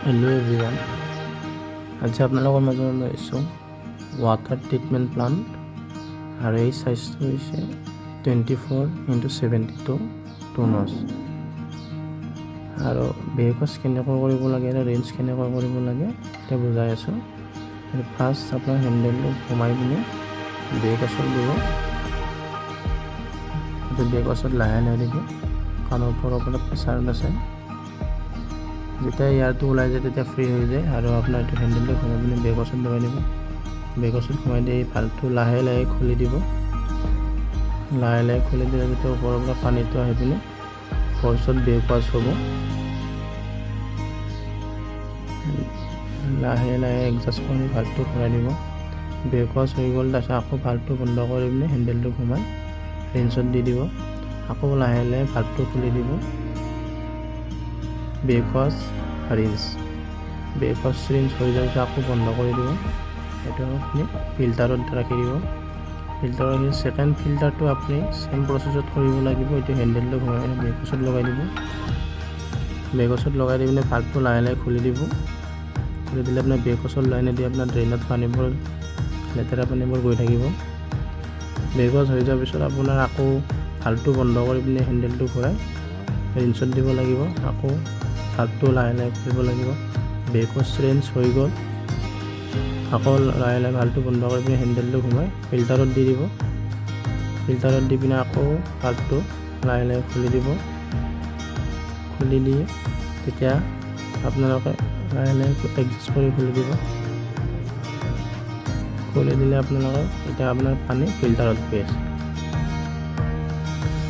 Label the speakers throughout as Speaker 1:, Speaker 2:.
Speaker 1: Hello' everyone, আজি আপোনালোকৰ মাজত লৈ আহিছোঁ ৱাটাৰ ট্ৰিটমেণ্ট প্লাণ্ট আৰু এই চাইজটো হৈছে 24x72 টনছ আৰু বেগছ কেনেকৈ কৰিব লাগে আৰু ৰেঞ্জ কেনেকৈ কৰিব লাগে এতিয়া বুজাই আছোঁ। ফাৰ্ষ্ট আপোনাৰ হেণ্ডেলটো সোমাই পিনে বেগছত দিব, বেগছত লাহে লাহে দিব কাৰণ ওপৰৰ পৰা প্ৰেছাৰ আছে। যেতিয়া এয়াৰটো ওলাই যায় তেতিয়া ফ্ৰী হৈ যায় আৰু আপোনাৰ এইটো হেণ্ডেলটো সোমাই পিনে বেগছত লগাই দিব। বেগছত সোমাই দি এই ভালটো লাহে লাহে খুলি দিব। লাহে লাহে খুলি দিলে যেতিয়া ওপৰৰ পৰা পানীটো আহি পিনে ফৰ্চত বেগ ৱাছ হ'ব। লাহে লাহে এডজাষ্ট কৰি ভালটো ঘূৰাই দিব। বেগ ৱাছ হৈ গ'ল, তাৰপিছত আকৌ ভালটো বন্ধ কৰি পিনে হেণ্ডেলটো সোমাই ৰেঞ্চত দি দিব। আকৌ লাহে লাহে ভালটো খুলি দিব। বেগ ৱাছ ৰিঞ্চ, বেগ ৱাছ ৰিঞ্চ হৈ যোৱাৰ পিছত আকৌ বন্ধ কৰি দিব। সেইটো আপুনি ফিল্টাৰত ৰাখি দিব। ফিল্টাৰৰ ছেকেণ্ড ফিল্টাৰটো আপুনি চেম প্ৰচেছত কৰিব লাগিব। এইটো হেণ্ডেলটো ঘূৰাই পিনে বেগ ৱাছত লগাই দিব। বেগ ৱাছত লগাই দি পিনে ভালটো লাহে লাহে খুলি দিব। খুলি দিলে আপোনাৰ বেগ ৱাছৰ লাইনেদি আপোনাৰ ড্ৰেইনত পানীবোৰ লেতেৰা পানীবোৰ গৈ থাকিব। বেগ ৱাছ হৈ যোৱাৰ পিছত আপোনাৰ আকৌ ভালটো বন্ধ কৰি পিনে হেণ্ডেলটো ঘূৰাই ৰিঞ্চত দিব লাগিব। আকৌ ভালটো লাহে লাহে খুলিব লাগিব। বেগ ৱাছ ৰেঞ্চ হৈ গ'ল, আকৌ লাহে লাহে ভালটো বন্ধ কৰি পিনে হেণ্ডেলটো সোমাই ফিল্টাৰত দি দিব। ফিল্টাৰত দি পিনে আকৌ ভালটো লাহে লাহে খুলি দিব। খুলি দি তেতিয়া আপোনালোকে লাহে লাহে এডজাষ্ট কৰি খুলি দিব। খুলি দিলে আপোনালোকে এতিয়া আপোনাৰ পানী ফিল্টাৰত গৈ আছে।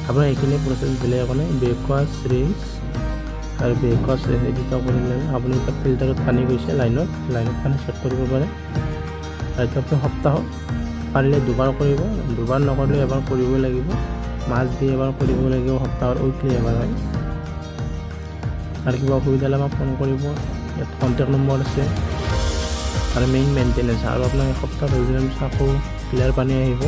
Speaker 1: আপোনাৰ এইখিনি প্ৰচেছ বেলেগ একো নাই। বেগ ৱাছ ৰিঞ্চ আৰু বেগ ৱাছ এই দুটা কৰিলে আপুনি এতিয়া ফিল্টাৰত পানী গৈছে, লাইনত পানী চেক কৰিব পাৰে। আৰু এইটো আপুনি সপ্তাহত পাৰিলে দুবাৰ কৰিব, দুবাৰ নকৰিলে এবাৰ কৰিবই লাগিব। মাছ দি এবাৰ কৰিব লাগিব, সপ্তাহত উইকলি এবাৰ হয়। আৰু কিবা অসুবিধা হ'লে আমাক ফোন কৰিব, ইয়াত কণ্টেক্ট নম্বৰ আছে আৰু মেইন মেইনটেনেঞ্চ। আৰু আপোনাৰ এসপ্তাহ হৈ যোৱাৰ পিছত আকৌ ক্লিয়াৰ পানী আহিব।